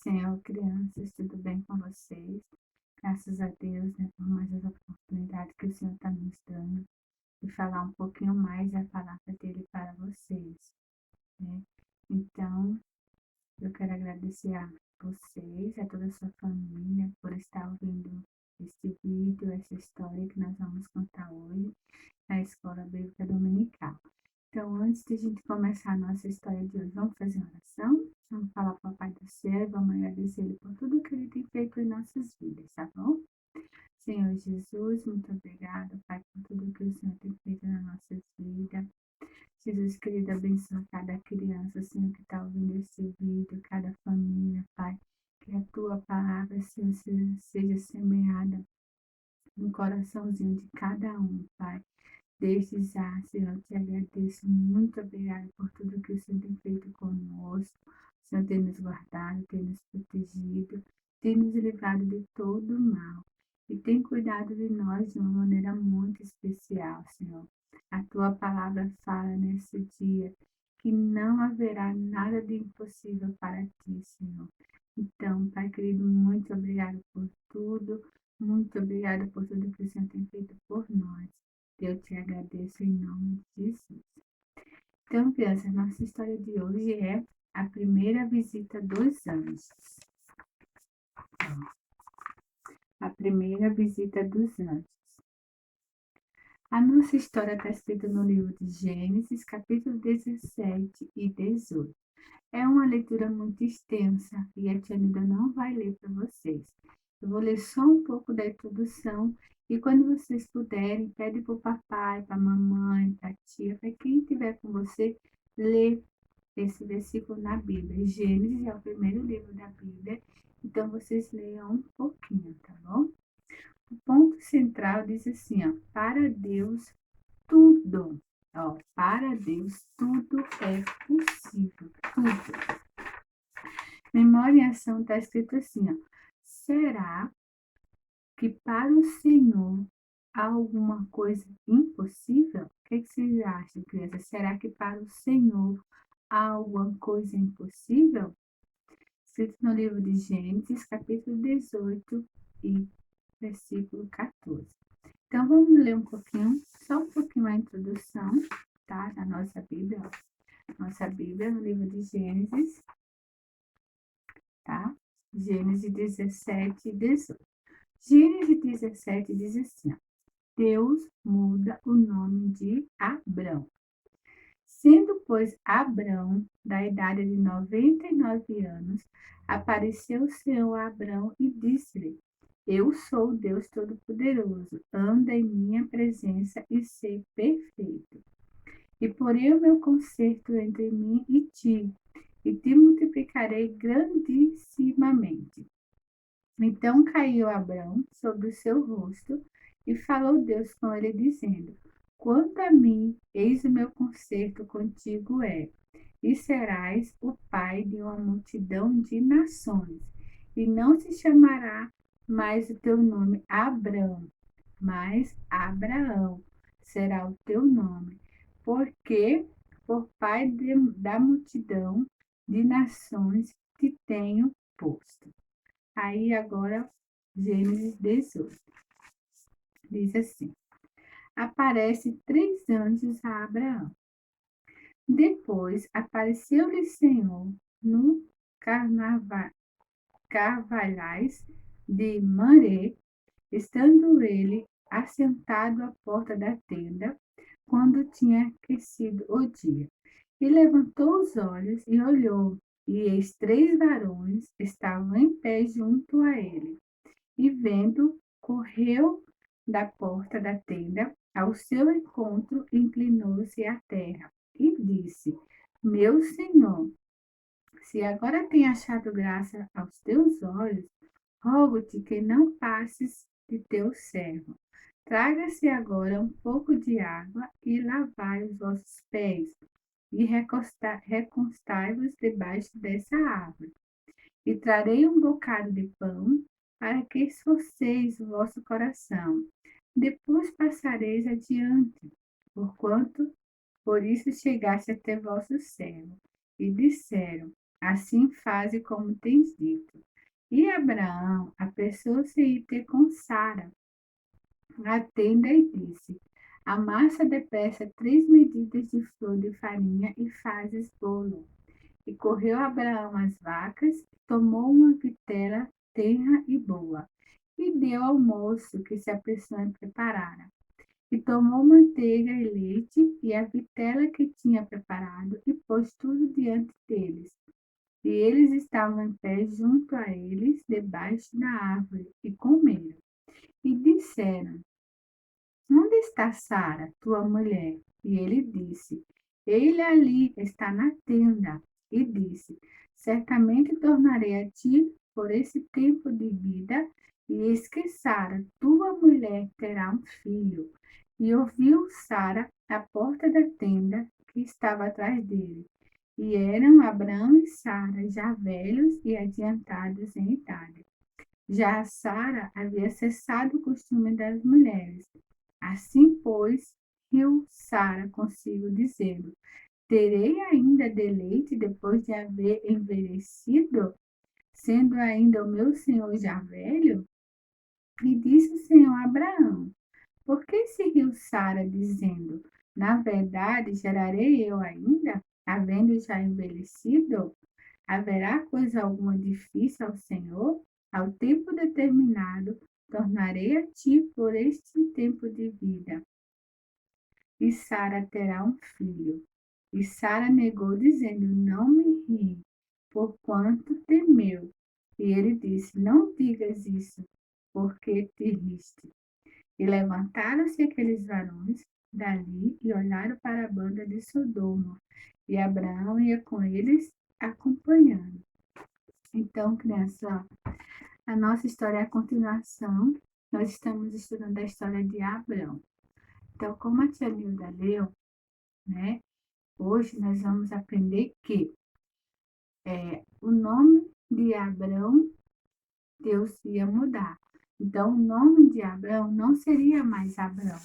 Senhor, crianças, tudo bem com vocês? Graças a Deus, né, por mais essa oportunidade que o Senhor está nos dando de falar um pouquinho mais da palavra dele para vocês, né? Então, eu quero agradecer a vocês, a toda a sua família, por estar ouvindo este vídeo, essa história que nós vamos contar hoje na Escola Bíblica Dominical. Então, antes de a gente começar a nossa história de hoje, vamos fazer uma oração? Vamos falar para o Papai do Céu, vamos agradecer Ele por tudo que Ele tem feito em nossas vidas, tá bom? Senhor Jesus, muito obrigada, Pai, por tudo que o Senhor tem feito nas nossas vidas. Jesus querido, abençoa cada criança, Senhor, que está ouvindo esse vídeo, cada família, Pai. Que a Tua palavra, Senhor, seja semeada no coraçãozinho de cada um, Pai. Desde já, Senhor, te agradeço. Muito obrigada por tudo que o Senhor tem feito conosco. O Senhor tem nos guardado, tem nos protegido, tem nos livrado de todo o mal. E tem cuidado de nós de uma maneira muito especial, Senhor. A tua palavra fala nesse dia que não haverá nada de impossível para ti, Senhor. Então, Pai querido, muito obrigado por tudo. Muito obrigada por tudo que o Senhor tem feito por nós. Eu te agradeço em nome de Jesus. Então, crianças, nossa história de hoje é a primeira visita dos anjos. A primeira visita dos anjos. A nossa história está escrita no livro de Gênesis, capítulo 17 e 18. É uma leitura muito extensa e a tia Nida não vai ler para vocês. Eu vou ler só um pouco da introdução e quando vocês puderem, pede para o papai, para a mamãe, para a tia, para quem estiver com você, ler esse versículo na Bíblia. Gênesis é o primeiro livro da Bíblia, então vocês leiam um pouquinho, tá bom? O ponto central diz assim, ó, para Deus tudo. Ó, para Deus tudo é possível, tudo. Memória em ação está escrito assim, ó. Será que para o Senhor há alguma coisa impossível? O que vocês acham, crianças? Será que para o Senhor há alguma coisa impossível? Escrito no livro de Gênesis, capítulo 18 e versículo 14. Então, vamos ler um pouquinho, só um pouquinho a introdução, tá? Da nossa Bíblia, ó. Nossa Bíblia, no livro de Gênesis, tá? Gênesis 17 e 18. Gênesis 17 diz assim, ó, Deus muda o nome de Abrão. Sendo, pois, Abrão, da idade de 99 anos, apareceu o Senhor a Abrão e disse-lhe, eu sou o Deus Todo-Poderoso, anda em minha presença e sê perfeito. E porei o meu concerto entre mim e te multiplicarei grandissimamente. Então caiu Abrão sobre o seu rosto e falou Deus com ele, dizendo, quanto a mim, eis o meu concerto contigo e serás o pai de uma multidão de nações, e não se chamará mais o teu nome Abrão, mas Abraão será o teu nome, porque por pai da multidão de nações te tenho posto. Aí agora, Gênesis 18, diz assim, aparece 3 anjos a Abraão. Depois apareceu-lhe Senhor no carvalhais de Mamré, estando ele assentado à porta da tenda, quando tinha aquecido o dia. E levantou os olhos e olhou, e eis 3 varões estavam em pé junto a ele. E vendo, correu da porta da tenda ao seu encontro, inclinou-se à terra e disse, meu senhor, se agora tem achado graça aos teus olhos, rogo-te que não passes de teu servo. Traga-se agora um pouco de água e lavai os vossos pés, e reconstai-vos debaixo dessa árvore. E trarei um bocado de pão, para que esforceis o vosso coração. Depois passareis adiante, porquanto por isso chegaste até vosso servo. E disseram, assim faze como tens dito. E Abraão apressou-se a ir ter com Sara, a tenda, e disse: Amassa depressa 3 medidas de flor de farinha e fazes bolo. E correu Abraão às vacas, tomou uma vitela tenra e boa, e deu ao moço que se apressou em preparara. E tomou manteiga e leite e a vitela que tinha preparado, e pôs tudo diante deles. E eles estavam em pé junto a eles, debaixo da árvore, e comeram. E disseram: Onde está Sara, tua mulher? E ele disse: Ele ali está na tenda. E disse: Certamente tornarei a ti por esse tempo de vida, e eis que Sara, tua mulher, terá um filho. E ouviu Sara à porta da tenda que estava atrás dele. E eram Abraão e Sara já velhos e adiantados em idade. Já Sara havia cessado o costume das mulheres. Assim, pois, riu Sara consigo, dizendo: Terei ainda deleite depois de haver envelhecido, sendo ainda o meu senhor já velho? E disse o Senhor a Abraão: Por que se riu Sara, dizendo: Na verdade, gerarei eu ainda, havendo já envelhecido? Haverá coisa alguma difícil ao Senhor? Ao tempo determinado, tornarei a ti por este tempo de vida, e Sara terá um filho. E Sara negou, dizendo: Não me ri, porquanto temeu. E ele disse: Não digas isso, porque te riste. E levantaram-se aqueles varões dali e olharam para a banda de Sodoma. E Abraão ia com eles acompanhando. Então, criança, a nossa história é a continuação. Nós estamos estudando a história de Abraão. Então, como a tia Nilda leu, né? Hoje nós vamos aprender que o nome de Abraão, Deus ia mudar. Então, o nome de Abraão não seria mais Abraão.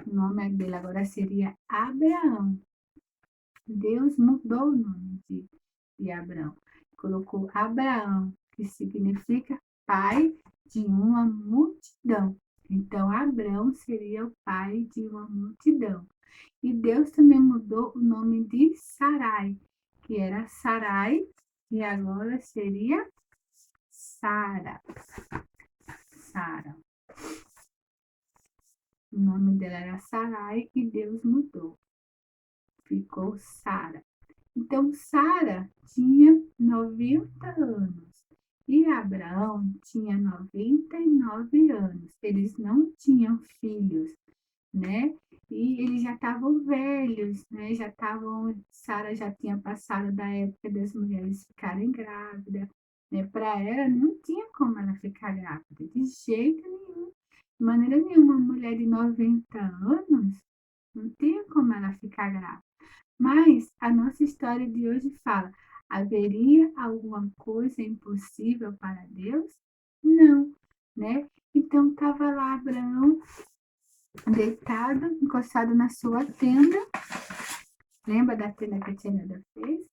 O nome dele agora seria Abraão. Deus mudou o nome de Abraão. Colocou Abraão, que significa pai de uma multidão. Então, Abraão seria o pai de uma multidão. E Deus também mudou o nome de Sarai, que era Sarai, e agora seria Sara. Sara. O nome dela era Sarai e Deus mudou. Ficou Sara. Então, Sara tinha 90 anos e Abraão tinha 99 anos. Eles não tinham filhos, né? E eles já estavam velhos, né? Sara já tinha passado da época das mulheres ficarem grávidas, né? Para ela não tinha como ela ficar grávida, de jeito nenhum. De maneira nenhuma, uma mulher de 90 anos não tinha como ela ficar grávida. Mas a nossa história de hoje fala: haveria alguma coisa impossível para Deus? Não, né? Então estava lá Abraão deitado, encostado na sua tenda. Lembra da tenda que a tia Nilda fez?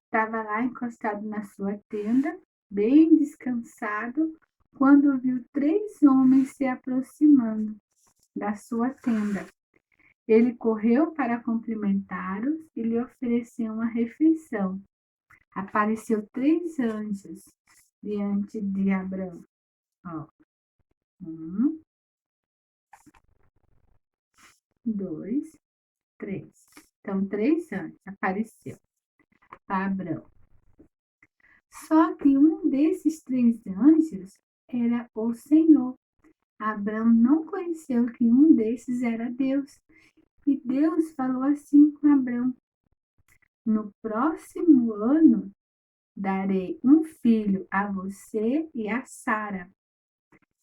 Estava lá encostado na sua tenda, bem descansado, quando viu 3 homens se aproximando da sua tenda. Ele correu para cumprimentá-los e lhe ofereceu uma refeição. Apareceu 3 anjos diante de Abraão. Ó, 1, 2, 3. Então, 3 anjos apareceu para Abraão. Só que um desses 3 anjos era o Senhor. Abraão não conheceu que um desses era Deus. E Deus falou assim com Abraão: No próximo ano darei um filho a você e a Sara,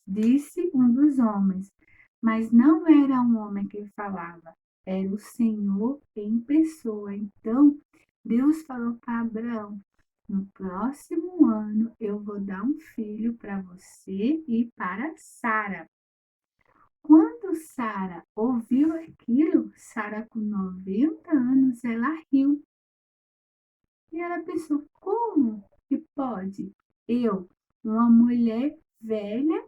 disse um dos homens. Mas não era um homem que falava, era o Senhor em pessoa. Então Deus falou para Abraão: No próximo ano eu vou dar um filho para você e para Sara. Quando Sara ouviu aquilo, Sara com 90 anos, ela riu. E ela pensou, como que pode eu, uma mulher velha,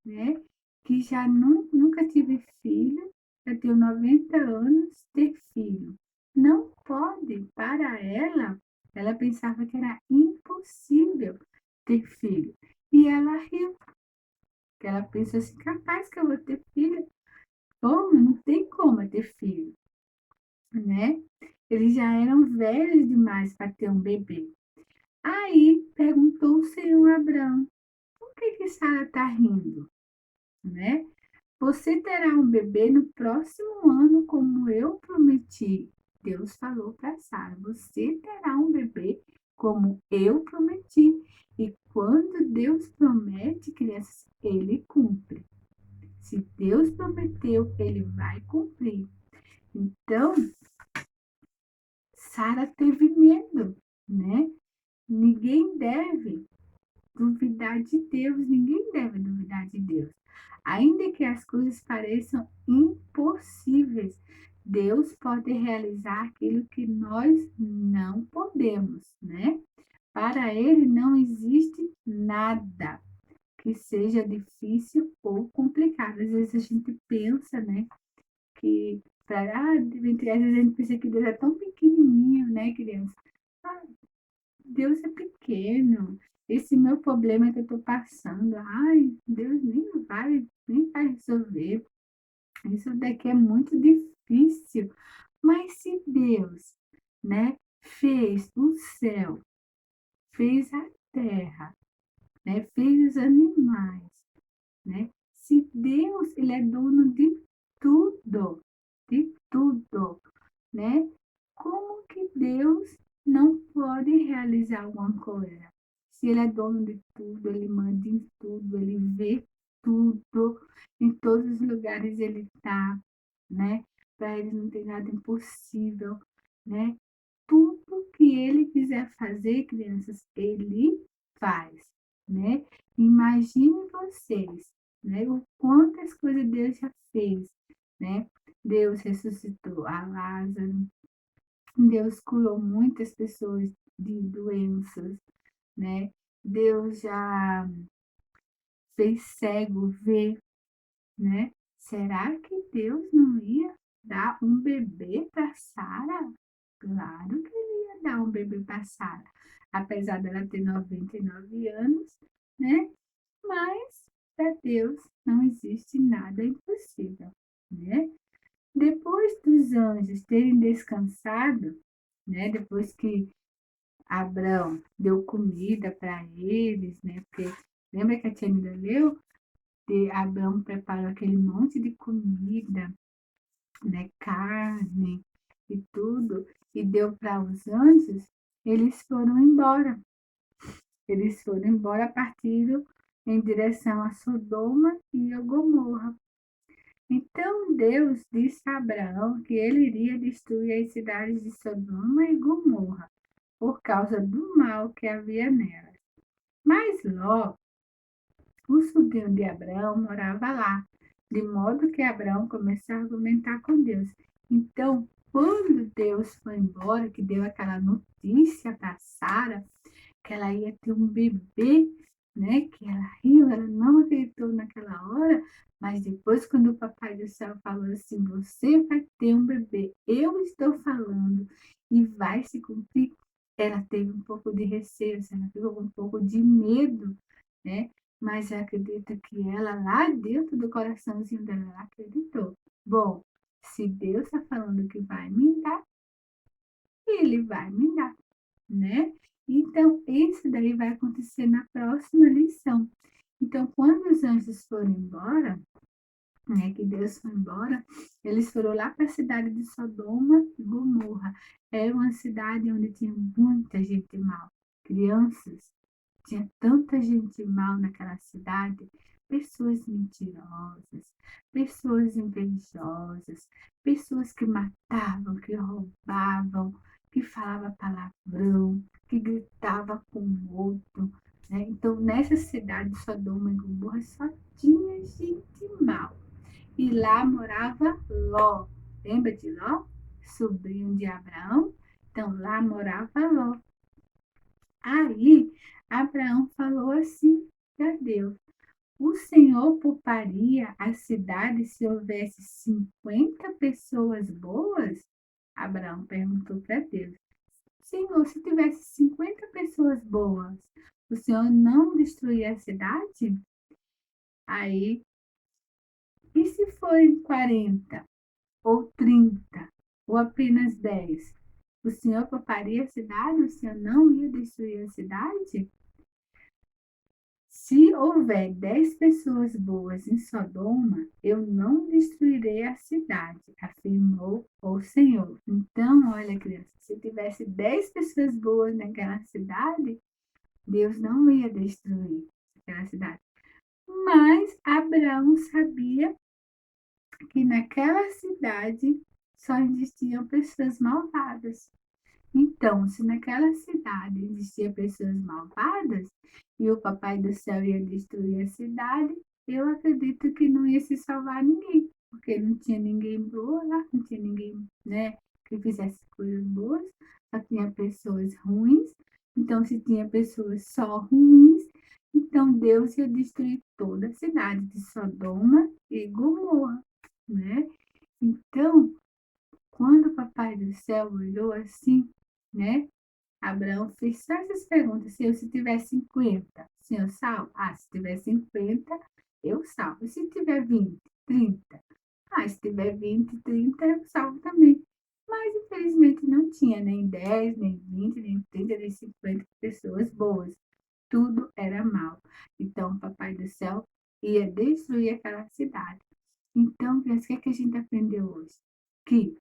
né, que já nunca tive filho, já tenho 90 anos, ter filho? Não pode, para ela pensava que era impossível ter filho. E ela riu, que ela pensou assim, capaz que eu vou ter filho? Como? Não tem como eu ter filho, né? Eles já eram velhos demais para ter um bebê. Aí perguntou o Senhor a Abraão, por que Sara está rindo, né? Você terá um bebê no próximo ano, como eu prometi. Deus falou para Sara, você terá um bebê como eu prometi. E quando Deus promete, crianças, ele cumpre. Se Deus prometeu, ele vai cumprir. Então, Sara teve medo, né? Ninguém deve duvidar de Deus, ninguém deve duvidar de Deus. Ainda que as coisas pareçam impossíveis, Deus pode realizar aquilo que nós não podemos, né? Para Ele não existe nada que seja difícil ou complicado. Às vezes a gente pensa, né, que às vezes a gente pensa que Deus é tão pequenininho, né, criança? Ah, Deus é pequeno. Esse meu problema que eu estou passando, ai, Deus nem vai resolver. Isso daqui é muito difícil. Mas se Deus, né, fez o céu, fez a terra, né, fez os animais, né? Se Deus, ele é dono de tudo, né? Como que Deus não pode realizar alguma coisa? Se ele é dono de tudo, ele manda em tudo, ele vê tudo, em todos os lugares ele está, né? Para ele não tem nada impossível, né? Tudo que ele quiser fazer, crianças, ele faz, né? Imagine vocês, né? O quantas coisas Deus já fez, né? Deus ressuscitou a Lázaro, Deus curou muitas pessoas de doenças, né? Deus já fez cego ver, né? Será que Deus não ia dar um bebê para Sara? Claro que ele ia dar um bebê para Sara, apesar dela ter 99 anos, né? Mas para Deus não existe nada impossível, né? Depois dos anjos terem descansado, né? Depois que Abraão deu comida para eles, né? Porque lembra que a tia Nida leu? Abraão preparou aquele monte de comida, né? Carne e tudo, e deu para os anjos, eles foram embora. Eles foram embora, partiram em direção a Sodoma e a Gomorra. Então Deus disse a Abraão que ele iria destruir as cidades de Sodoma e Gomorra por causa do mal que havia nelas. Mas Ló, o sobrinho de Abraão, morava lá, de modo que Abraão começou a argumentar com Deus. Então, quando Deus foi embora, que deu aquela notícia para Sara, que ela ia ter um bebê, né? Que ela riu, ela não acreditou naquela hora, mas depois, quando o Papai do Céu falou assim: Você vai ter um bebê, eu estou falando, e vai se cumprir, ela teve um pouco de receio, ela ficou com um pouco de medo, né? Mas eu acredito que ela, lá dentro do coraçãozinho dela, ela acreditou. Bom, se Deus está falando que vai me dar, ele vai me dar, né? Então, isso daí vai acontecer na próxima lição. Então, quando os anjos foram embora, né, que Deus foi embora, eles foram lá para a cidade de Sodoma e Gomorra. Era uma cidade onde tinha muita gente mal, crianças. Tinha tanta gente mal naquela cidade, pessoas mentirosas, pessoas invejosas, pessoas que matavam, que roubavam, que falavam palavrão, que gritava com o outro, né? Então, nessa cidade de Sodoma e Gomorra só tinha gente mal. E lá morava Ló. Lembra de Ló? Sobrinho de Abraão, Então, lá morava Ló. Aí, Abraão falou assim para Deus: o Senhor pouparia a cidade se houvesse 50 pessoas boas? Abraão perguntou para Deus: Senhor, se tivesse 50 pessoas boas, o Senhor não destruía a cidade? Aí, e se forem 40 ou 30 ou apenas 10? O Senhor pouparia a cidade? O Senhor não ia destruir a cidade? Se houver 10 pessoas boas em Sodoma, eu não destruirei a cidade, afirmou o Senhor. Então, olha, criança, se tivesse 10 pessoas boas naquela cidade, Deus não ia destruir aquela cidade. Mas Abraão sabia que naquela cidade só existiam pessoas malvadas. Então, se naquela cidade existiam pessoas malvadas e o Papai do Céu ia destruir a cidade, eu acredito que não ia se salvar ninguém, porque não tinha ninguém boa lá, não tinha ninguém, né, que fizesse coisas boas, só tinha pessoas ruins. Então, se tinha pessoas só ruins, então Deus ia destruir toda a cidade de Sodoma e Gomorra, né? Então, quando o Papai do Céu olhou assim, né? Abraão fez só essas perguntas. Se tiver 50, o senhor salva? Ah, se tiver 50, eu salvo. E se tiver 20, 30? Ah, se tiver 20, 30, eu salvo também. Mas, infelizmente, não tinha nem 10, nem 20, nem 30, nem 50 pessoas boas. Tudo era mal. Então, o Papai do Céu ia destruir aquela cidade. Então, o que é que a gente aprendeu hoje? Que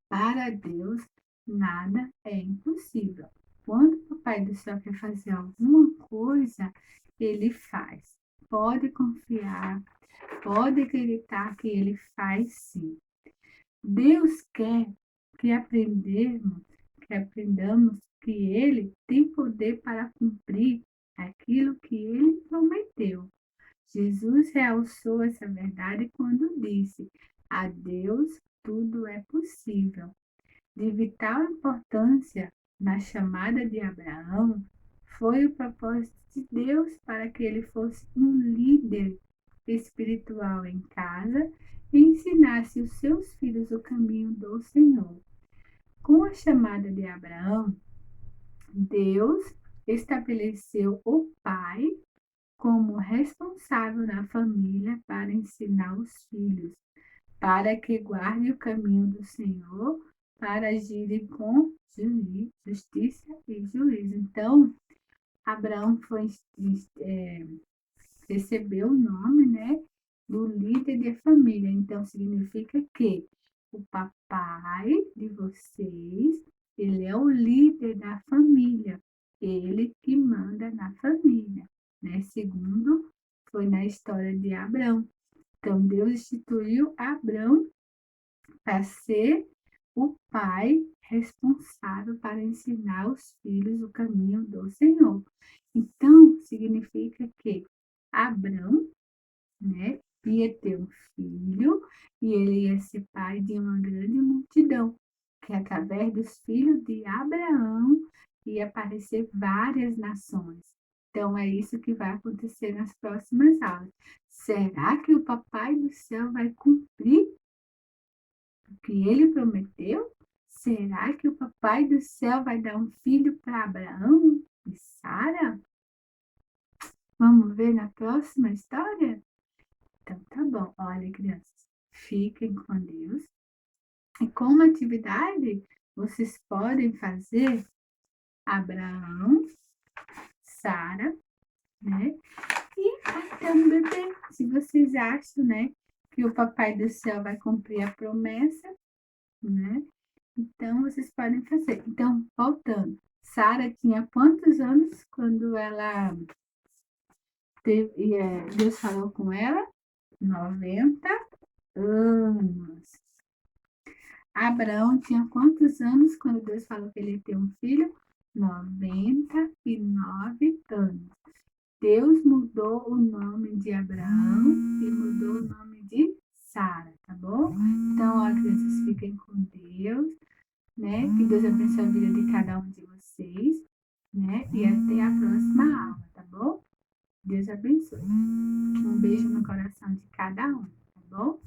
para Deus, nada é impossível. Quando o Papai do Céu quer fazer alguma coisa, ele faz. Pode confiar, pode acreditar que ele faz sim. Deus quer que aprendamos que ele tem poder para cumprir aquilo que ele prometeu. Jesus realçou essa verdade quando disse: a Deus tudo é possível. De vital importância na chamada de Abraão foi o propósito de Deus para que ele fosse um líder espiritual em casa e ensinasse os seus filhos o caminho do Senhor. Com a chamada de Abraão, Deus estabeleceu o pai como responsável na família para ensinar os filhos, para que guarde o caminho do Senhor, para agirem com justiça e juízo. Então, Abraão recebeu o nome, né, do líder de família. Então, significa que o papai de vocês, ele é o líder da família, ele que manda na família, né? Segundo foi na história de Abraão. Então, Deus instituiu Abraão para ser o pai responsável para ensinar os filhos o caminho do Senhor. Então, significa que Abraão, né, ia ter um filho e ele ia ser pai de uma grande multidão, que através dos filhos de Abraão ia aparecer várias nações. Então, é isso que vai acontecer nas próximas aulas. Será que o Papai do Céu vai cumprir o que ele prometeu? Será que o Papai do Céu vai dar um filho para Abraão e Sara? Vamos ver na próxima história? Então, tá bom. Olha, crianças, fiquem com Deus. E como atividade, vocês podem fazer Abraão, Sara, né? E até um bebê. Se vocês acham, né, que o Papai do Céu vai cumprir a promessa, né? Então, vocês podem fazer. Então, voltando. Sara tinha quantos anos quando ela teve, Deus falou com ela? 90 anos. Abraão tinha quantos anos quando Deus falou que ele ia ter um filho? 99 anos. Deus mudou o nome de Abraão e mudou o nome de Sara, tá bom? Então, ó, crianças, fiquem com Deus. né? Que Deus abençoe a vida de cada um de vocês, né? E até a próxima aula, tá bom? Deus abençoe. Um beijo no coração de cada um, tá bom?